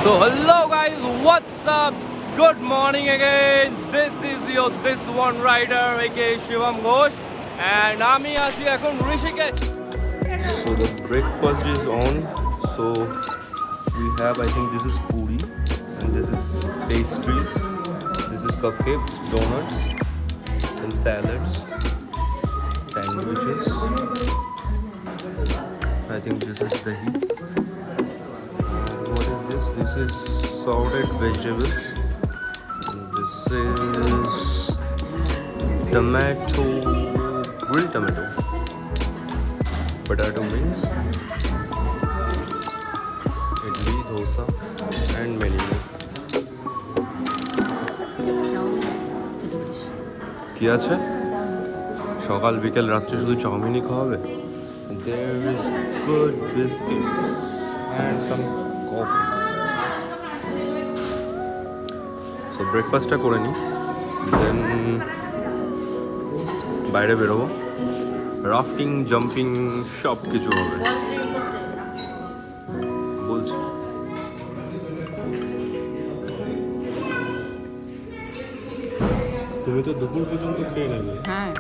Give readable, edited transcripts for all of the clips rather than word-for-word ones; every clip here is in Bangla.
So hello guys, what's up? Good morning again. This is your this one rider aka Shivam Ghosh and আমি আছি এখন Rishikesh. So the breakfast is on. So we have, I think this is puri and this is pastries. This is cupcakes, donuts, some salads, sandwiches. I think this is dahi. This is salted vegetables. This is tomato, grilled tomato, potato mix, idli, dosa, and many more. কি আছে? সকাল বিকেল রাত্রে শুধু চাউমিনই খাওয়াবে? There is good biscuits and some coffees. So ব্রেকফাস্টটা করে নিই, দেন বাইরে বেরোবো, রাফটিং জাম্পিং সব কিছু হবে বলছি। তুমি তো দুপুর পর্যন্ত খেয়ে নেবে। হ্যাঁ।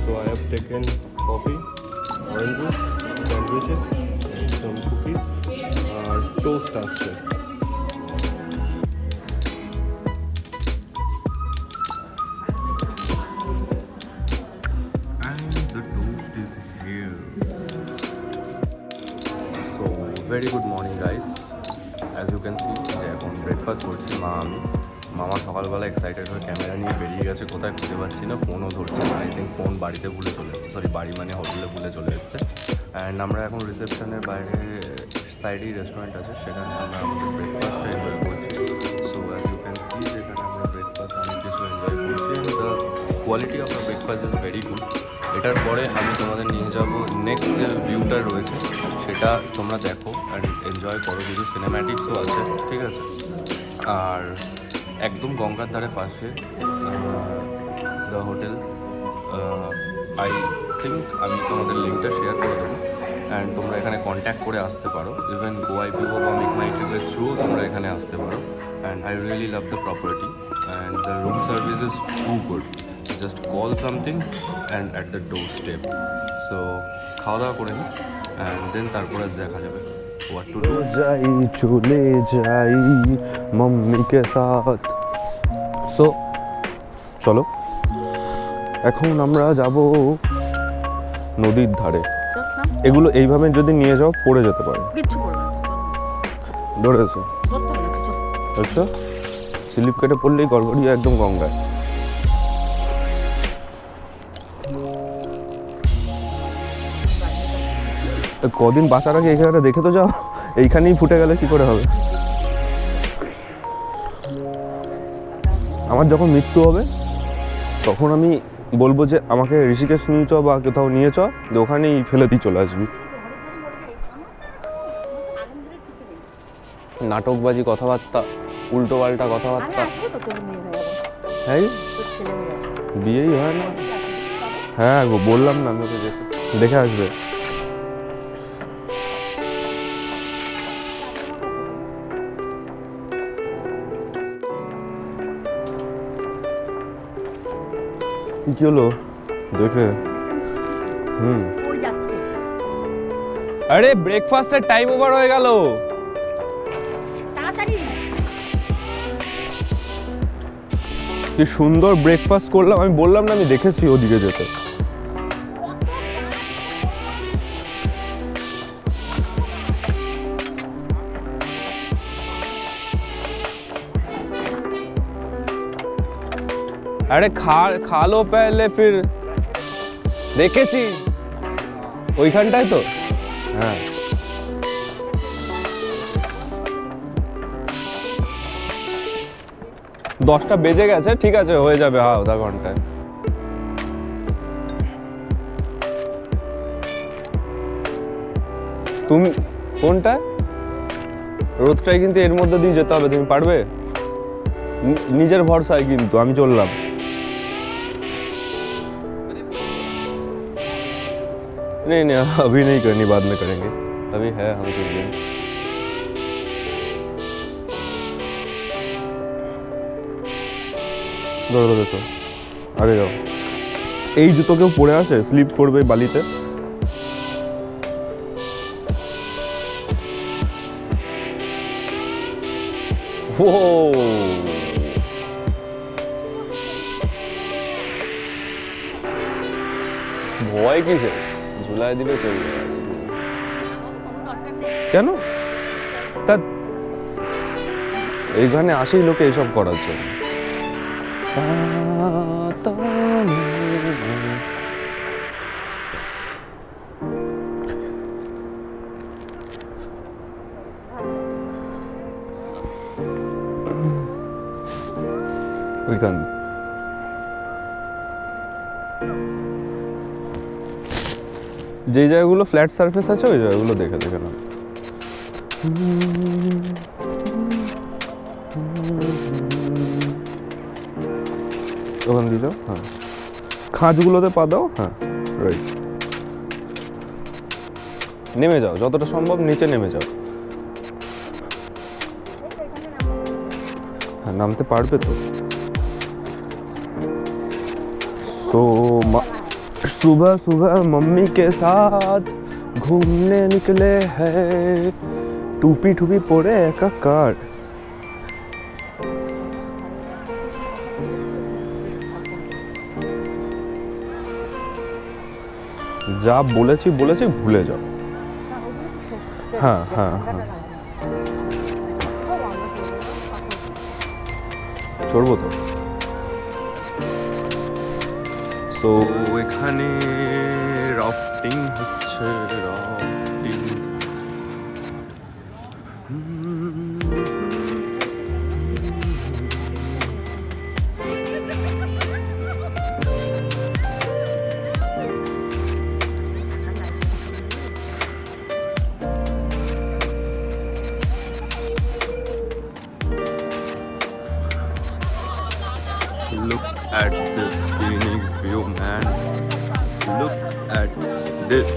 So I have taken coffee, orange juice, sandwiches, some cookies, আর toast আসছে। Very good morning guys, as you can see যে এখন ব্রেকফাস্ট করছি মামা সকালবেলা এক্সাইটেড হয়ে ক্যামেরা নিয়ে বেরিয়ে গেছে, কোথায় খুঁজে পাচ্ছি না, ফোনও ধরছে না। আই থিঙ্ক ফোন বাড়িতে ভুলে চলে এসছে, সরি বাড়ি মানে হোটেলে ভুলে চলে এসছে। অ্যান্ড আমরা এখন রিসেপশনের বাইরে সাইডেই রেস্টুরেন্ট আছে, সেখানে আমরা আমাদের ব্রেকফাস্টটা এনজয় করছি। So as you can see যেখানে আমরা ব্রেকফাস্ট অনেক কিছু এনজয় করছি and the quality of the breakfast is very good. এটার পরে আমি তোমাদের নিয়ে যাব নেক্সট যে ভিউটা রয়েছে সেটা তোমরা দেখো অ্যান্ড এনজয় করো, কিছু সিনেম্যাটিক্সও আছে, ঠিক আছে। আর একদম গঙ্গার ধারে পাশে দ্য হোটেল, আই থিঙ্ক আমি তোমাদের লিঙ্কটা শেয়ার করে দেবো অ্যান্ড তোমরা এখানে কন্ট্যাক্ট করে আসতে পারো। ইভেন গোয়াইপিও বা মেক মাই ট্রিপের থ্রু তোমরা এখানে আসতে পারো। And I really love the property and the room service is too good. Just call something and at the door step. So খাওয়া দাওয়া করে নিই অ্যান্ড দেন তারপরে দেখা যাবে হোয়াট টু ডু। যাই চলে যাই মাম্মিকে সাথ। সো চলো এখন আমরা যাব নদীর ধারে। এগুলো এইভাবে যদি নিয়ে যাও পড়ে যেতে পারে, ধরেছো? আচ্ছা, স্লিপ কেটে পড়লেই গড়গড়িয়ে একদম গঙ্গায়। কদিন বাঁচার আগে এইখানে দেখে তো যাও, এইখানেই ফুটে গেলে কি করে হবে? আমার যখন মৃত্যু হবে তখন আমি বলবো যে আমাকে ঋষিকেশ নিয়ে চ বা কোথাও নিয়ে চ, ওখানেই ফেলে দিয়ে চলে আসবি। নাটকবাজি কথাবার্তা, উল্টো পাল্টা কথাবার্তা। হ্যাঁ, বিয়েই হয় না। হ্যাঁ গো, বললাম না আমি ওকে দেখে আসবে। কি হলো দেখে? আরে ব্রেকফাস্টের টাইম ওভার হয়ে গেল। কি সুন্দর ব্রেকফাস্ট করলাম, আমি বললাম না আমি দেখেছি ওদিকে যেতে। अरे खा लो पहले फिर। দেখেছি ওইখানটায় তো। হ্যাঁ, দশটা বেজে গেছে, ঠিক আছে হয়ে যাবে আধা ঘন্টায়। তুমি কোনটা? রোদটাই কিন্তু এর মধ্যে দিয়ে যেতে হবে, তুমি পারবে? নিজের ভরসায় কিন্তু আমি চললাম। नहीं नहीं अभी नहीं करनी, बाद में करेंगे। अभी है हम कुछ दिन। ধরে ধরেছো আগে যাও। এই জুতো কেউ পরে আসে? স্লিপ করবে বালিতে। ও ভয় কিসে? ঝুলাই দিলে চলবে। কেন? তা এইখানে আসেই লোকে এসব করার জন্য। ওইখান যে জায়গাগুলো ফ্ল্যাট সারফেস আছে ওই জায়গাগুলো দেখে দেখে না। ওখান দিয়ে যাও, হ্যাঁ খাঁজগুলোতে পা দাও, হ্যাঁ রাইট। নেমে যাও, যতটা সম্ভব নিচে নেমে যাও। হ্যাঁ নামতে পারবে তো। सो सुबह सुबह मम्मी के साथ घूमने निकले हैं, टूपी टूपी पड़े एकाकार। যা বলেছি বলেছি ভুলে যাও। হ্যাঁ হ্যাঁ হ্যাঁ চড়বো তো। সো এখানে রাফটিং হচ্ছে, rafting. Look at this scenic view, man. Look at this.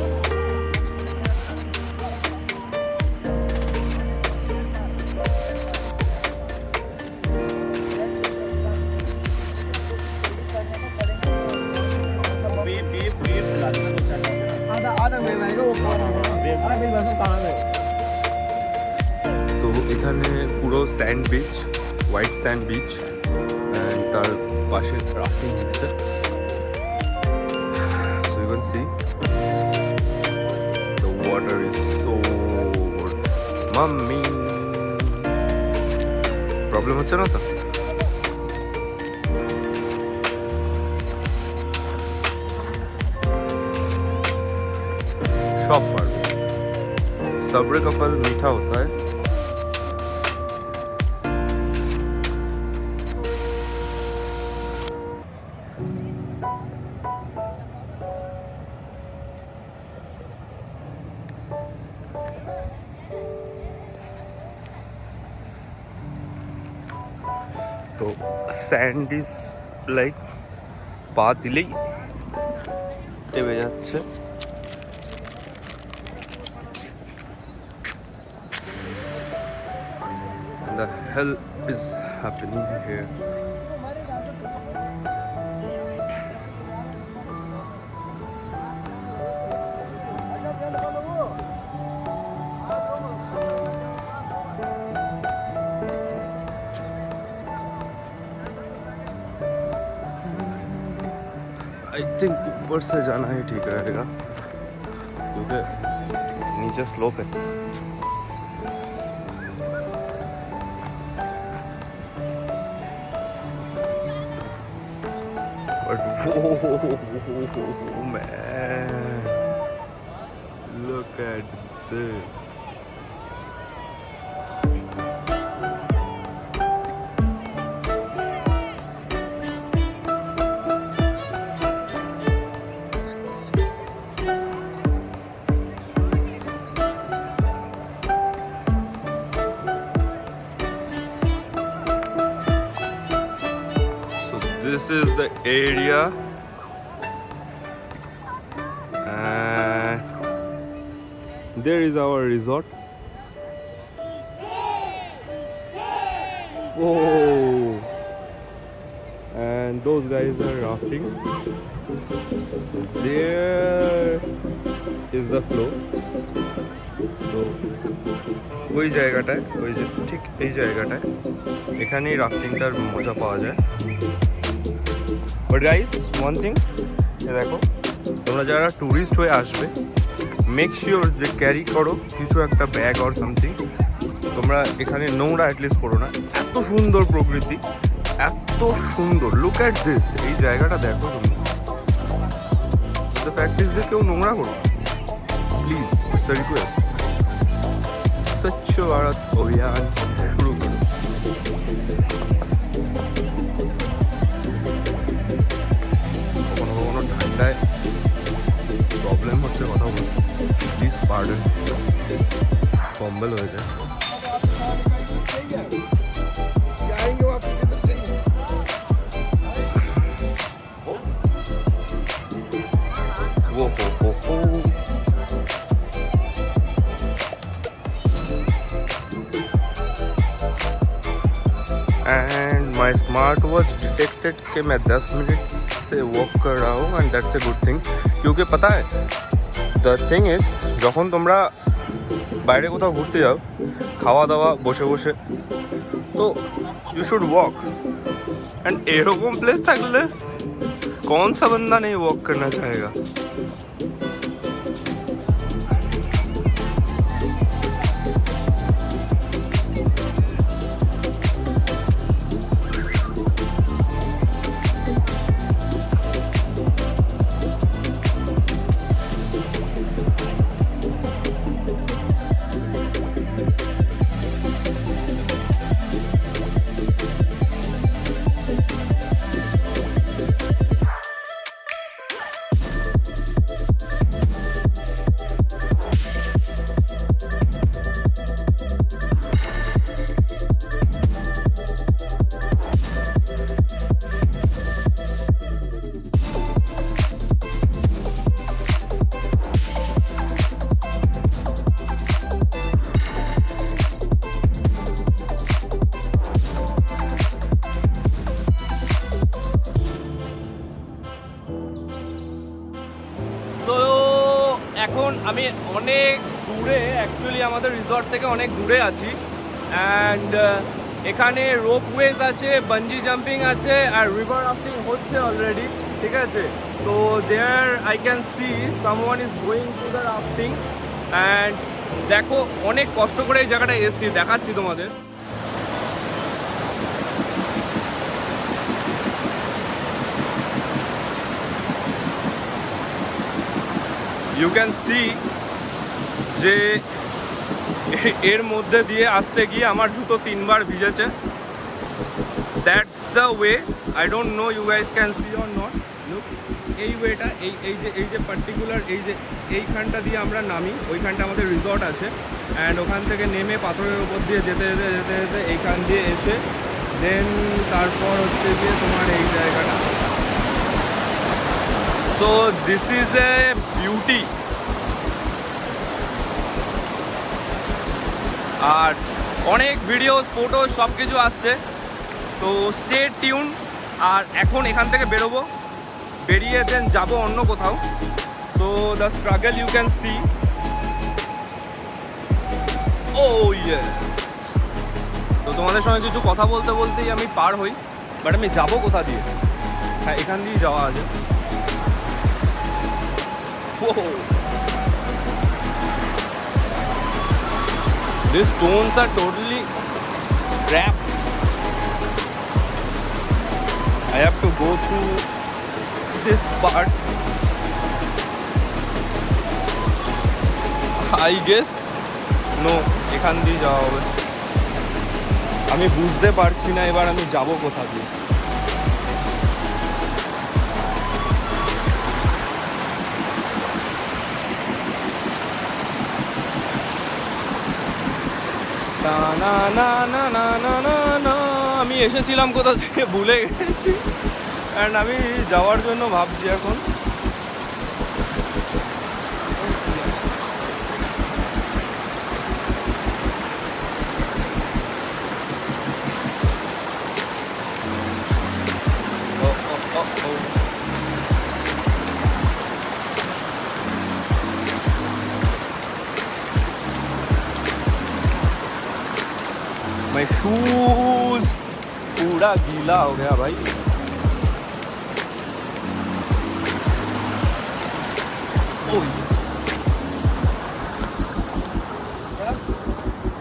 তো এখানে পুরো sand beach, white sand beach, তার পাশে রাফটিং হচ্ছে। So you can see the water is so mummy. Problem হচ্ছে না তো? সব পারবে। सब्र का फल मीठा होता है। तो স্যান্ড ইজ লাইক পা দিলেই নেমে যাচ্ছে। And the hell is happening here? I think ऊपर से जाना ही ठीक रहेगा क्योंकि नीचे स्लोप है। But man, look at this. This is the area, and There is our resort. Oh, and those guys are rafting. There is the flow. So ওই জায়গাটায়, ওই যে ঠিক এই জায়গাটায় এখানেই রাফটিংটার মজা পাওয়া যায়। বাট গাইস, ওয়ান থিং, দেখো তোমরা যারা ট্যুরিস্ট হয়ে আসবে, মেক শিওর যে ক্যারি করো কিছু একটা ব্যাগ অর সামথিং। তোমরা এখানে নোংরা অ্যাটলিস্ট করো না। এত সুন্দর প্রকৃতি, এত সুন্দর। লুক অ্যাট দিস, এই জায়গাটা দেখো তুমি। দ্য ফ্যাক্ট ইজ যে কেউ নোংরা করো প্লিজ, ইটস আ রিকোয়েস্ট। স্বচ্ছ ভারত অভিযান শুরু করো। কখনো কখনো ঠান্ডায় প্রবলেম হচ্ছে কথা বলতে, প্লিজ পার্ডন, কম্বল হয়ে যায়। And my smartwatch detected कि मैं 10 मिनट से वॉक कर रहा हूँ, and that's a good thing। क्योंकि पता है the thing is, যখন তোমরা বাইরে কোথাও ঘুরতে যাও, খাওয়া দাওয়া বসে বসে, তো you should walk। and এরকম প্লেস থাকলে कौन सा बंदा नहीं वॉक करना चाहेगा। এখন আমি অনেক দূরে, অ্যাকচুয়ালি আমাদের রিসর্ট থেকে অনেক দূরে আছি। অ্যান্ড এখানে রোপওয়েজ আছে, বাঞ্জি জাম্পিং আছে, আর রিভার রাফটিং হচ্ছে অলরেডি, ঠিক আছে। তো there I can see someone is going to the rafting. And দেখো অনেক কষ্ট করে এই জায়গাটা এসেছি, দেখাচ্ছি তোমাদের। ইউ ক্যান সি যে এর মধ্যে দিয়ে আসতে গিয়ে আমার জুতো 3 বার ভিজেছে। That's the way. I don't know you guys can see or not. Look, এই ওয়েটা, এই যে পার্টিকুলার এইখানটা দিয়ে আমরা নামি, ওইখানটা আমাদের রিসর্ট আছে। অ্যান্ড ওখান থেকে নেমে পাথরের ওপর দিয়ে যেতে যেতে যেতে যেতে এইখান দিয়ে এসে দেন তারপর হচ্ছে গিয়ে তোমার এই জায়গাটা। So this is a beauty. আর অনেক ভিডিওস, ফটোস সব কিছু আসছে, তো স্টে টিউন। আর এখন এখান থেকে বেরোবো, বেরিয়ে দেন যাবো অন্য কোথাও। So the struggle you can see. Oh yes. তো তোমাদের সঙ্গে কিছু কথা বলতে বলতেই আমি পার হই, বাট আমি যাবো কোথা দিয়ে? হ্যাঁ, এখান দিয়েই যাওয়া আছে। These stones are totally wrapped. I have to go through this part, I guess. No, এখান দিয়ে যাওয়া হবে। আমি বুঝতে পারছি না এবার আমি যাব কোথা দিয়ে। না না না না না না না, আমি এসেছিলাম কোথা থেকে ভুলে গেছি। অ্যান্ড আমি যাওয়ার জন্য ভাবছি এখন। माय शूज पूरा गीला हो गया भाई।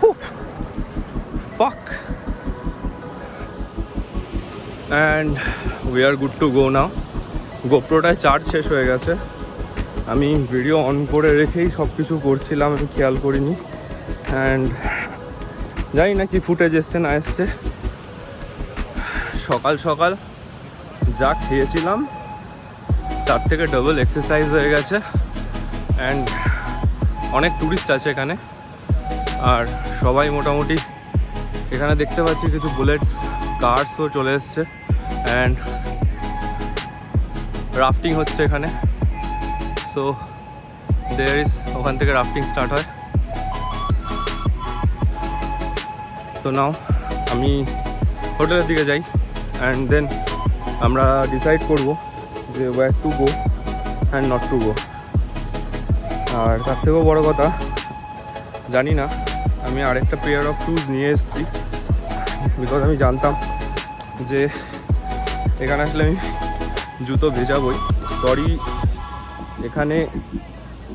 Oh fuck and we are good to go now। গোপ্রোটায় চার্জ শেষ হয়ে গেছে, আমি ভিডিও অন করে রেখেই সব কিছু করছিলাম, আমি খেয়াল করিনি। অ্যান্ড জানি না কি ফুটেজ এসছে না এসছে। সকাল সকাল যা খেয়েছিলাম তার থেকে ডবল এক্সারসাইজ হয়ে গেছে। অ্যান্ড অনেক ট্যুরিস্ট আছে এখানে, আর সবাই মোটামুটি এখানে দেখতে পাচ্ছি কিছু বুলেটস কার্সও চলে এসছে। অ্যান্ড রাফটিং হচ্ছে এখানে, সো দেয়ার ইজ, ওখান থেকে রাফটিং স্টার্ট হয়। সো নাও আমি হোটেলের দিকে যাই, অ্যান্ড দেন আমরা ডিসাইড করব যে where to go and not to go. আর তার থেকেও বড়ো কথা, জানি না, আমি আরেকটা পেয়ার অফ শুজ নিয়ে এসেছি, বিকজ আমি জানতাম যে এখানে আসলে আমি জুতো ভেজাবই। সরি, এখানে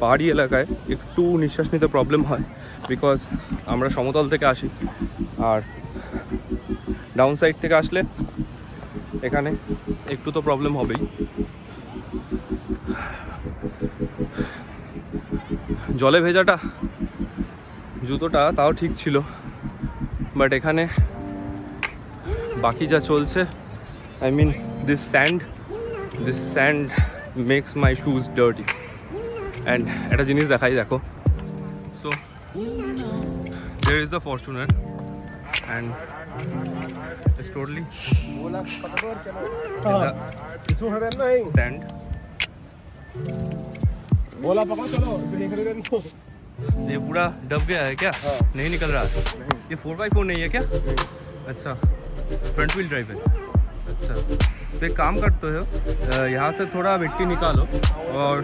পাহাড়ি এলাকায় একটু নিঃশ্বাস নিতে প্রবলেম হয়, বিকজ আমরা সমতল থেকে আসি, আর ডাউন সাইড থেকে আসলে এখানে একটু তো প্রবলেম হবেই। জলে ভেজাটা জুতোটা তাও ঠিক ছিল, বাট এখানে বাকি যা চলছে, I mean this sand makes my shoes dirty. And একটা জিনিস দেখাই, দেখো। So there is the Fortuner and it's totally sand। ये पूरा डब गया है क्या? नहीं निकल रहा? ये 4x4 नहीं है क्या? अच्छा, फ्रंट व्हील ड्राइव है। अच्छा, तो एक काम करते हो, यहाँ से थोड़ा मिट्टी निकालो और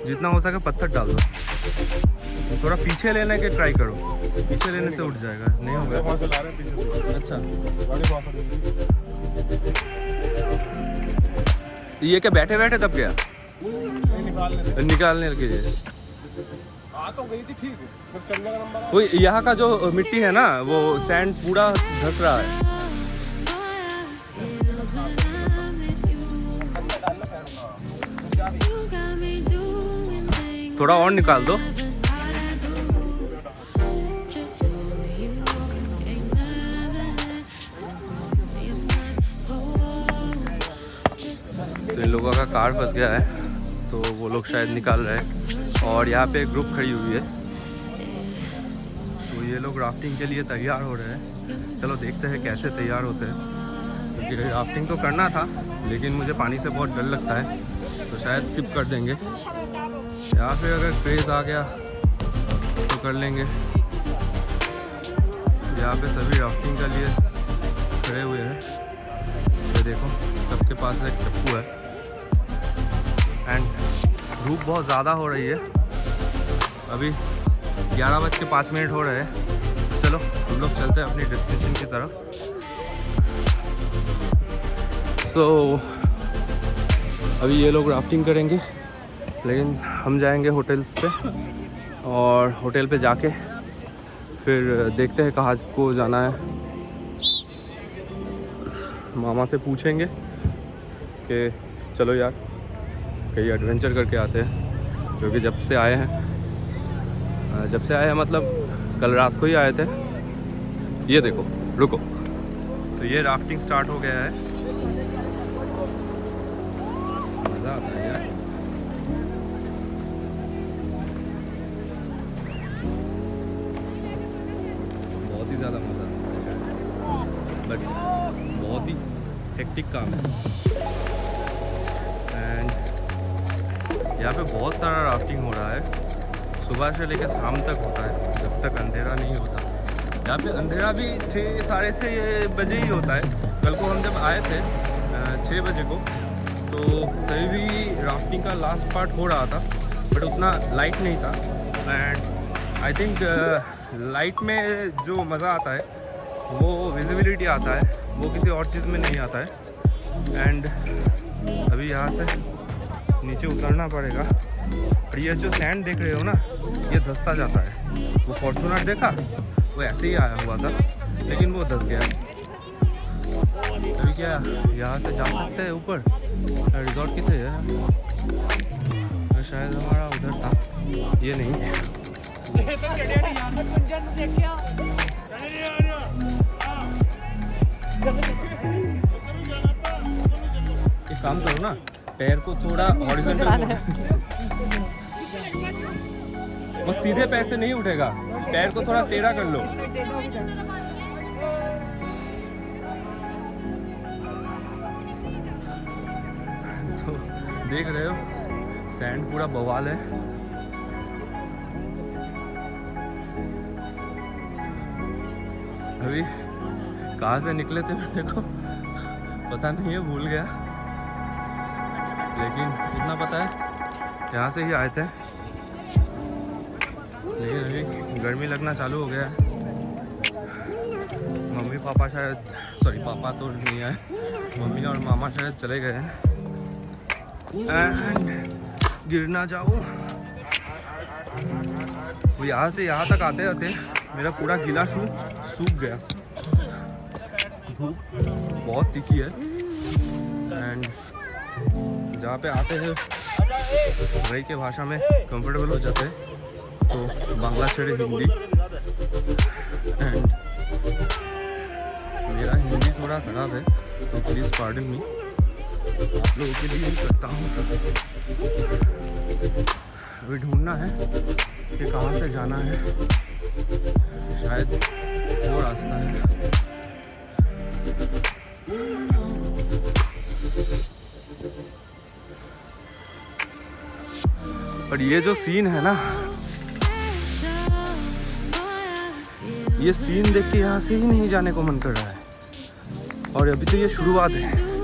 जितना हो सके पत्थर डाल दो। थोड़ा पीछे लेने के ट्राई करो, पीछे लेने से उठ जाएगा। नहीं होगा? अच्छा, ये क्या बैठे बैठे दब गया? निकालने लगे तो गई थी, ठीक। वो यहाँ का जो मिट्टी है ना, वो सैंड पूरा धस रहा है। थोड़ा और निकाल दो। तो इन लोगों का कार फंस गया है, तो वो लोग शायद निकाल रहे हैं। और यहाँ पे एक ग्रुप खड़ी हुई है, तो ये लोग राफ्टिंग के लिए तैयार हो रहे हैं। चलो देखते हैं कैसे तैयार होते हैं, क्योंकि राफ्टिंग तो करना था, लेकिन मुझे पानी से बहुत डर लगता है, तो शायद स्किप कर देंगे। यहाँ पे अगर क्रेज़ आ गया तो कर लेंगे। यहाँ पे सभी राफ्टिंग के लिए खड़े हुए हैं, ये देखो सबके पास एक चप्पू है। एंड धूप बहुत ज़्यादा हो रही है, अभी 11:05 हो रहे हैं। चलो हम लोग चलते हैं अपनी डेस्टिनेशन की तरफ। सो अभी ये लोग राफ्टिंग करेंगे, लेकिन हम जाएंगे होटल्स पे, और होटल पे जाके फिर देखते हैं कहाँ को जाना है। मामा से पूछेंगे कि चलो यार कहीं एडवेंचर करके आते हैं, क्योंकि जब से आए हैं मतलब कल रात को ही आए थे। ये देखो, रुको, तो ये राफ्टिंग स्टार्ट हो गया है। मज़ा आता है यार। बहुत ही ज़्यादा मज़ा आता है, बट बहुत ही हेक्टिक काम है। एंड यहाँ पे बहुत सारा राफ्टिंग हो रहा है, सुबह से लेकर शाम तक होता है, जब तक अंधेरा नहीं होता। यहाँ पे अंधेरा भी 6 साढ़े 6 बजे ही होता है। कल को हम जब आए थे 6 बजे को, तो तभी भी राफ्टिंग का लास्ट पार्ट हो रहा था, बट उतना लाइट नहीं था। एंड आई थिंक लाइट में जो मज़ा आता है वो विजिबिलिटी आता है, वो किसी और चीज़ में नहीं आता है। एंड अभी यहाँ से नीचे उतरना पड़ेगा। और ये जो सैंड देख रहे हो ना, ये धंसता जाता है। वो फॉर्चूनर देखा, वो ऐसे ही आया हुआ था लेकिन वो धंस गया। अभी क्या यहाँ से जा सकते हैं ऊपर? रिजॉर्ट कितने है? शायद हमारा उधर था, ये नहीं। एक काम करो ना, पैर को थोड़ा हॉरिजॉन्टल, वो सीधे पैर से नहीं उठेगा, पैर को थोड़ा टेढ़ा कर लो। तो देख रहे हो सैंड पूरा बवाल है। अभी कहाँ से निकले थे मेरे को पता नहीं है, भूल गया, लेकिन इतना पता है यहाँ से ही आए थे। लेकिन अभी गर्मी लगना चालू हो गया है। मम्मी पापा शायद, सॉरी पापा तो नहीं आए, मम्मी और मामा शायद चले गए हैं। एंड गिर ना जाऊँ। वो यहाँ से यहाँ तक आते आते मेरा पूरा गीला शू सूख गया। धूप बहुत तीखी है। एंड जहाँ पे आते हैं वही के भाषा में कंफर्टेबल हो जाते हैं, तो बांग्ला छेड़े हिंदी। एंड मेरा हिंदी थोड़ा ख़राब है तो प्लीज़ पार्डन मी, आप लोगों के लिए ही करता हूँ। अभी ढूंढना है कि कहाँ से जाना है, शायद वो रास्ता है। पर ये जो सीन है ना, ये सीन देख के यहाँ से ही नहीं जाने को मन कर रहा है। और अभी तो ये शुरुआत है।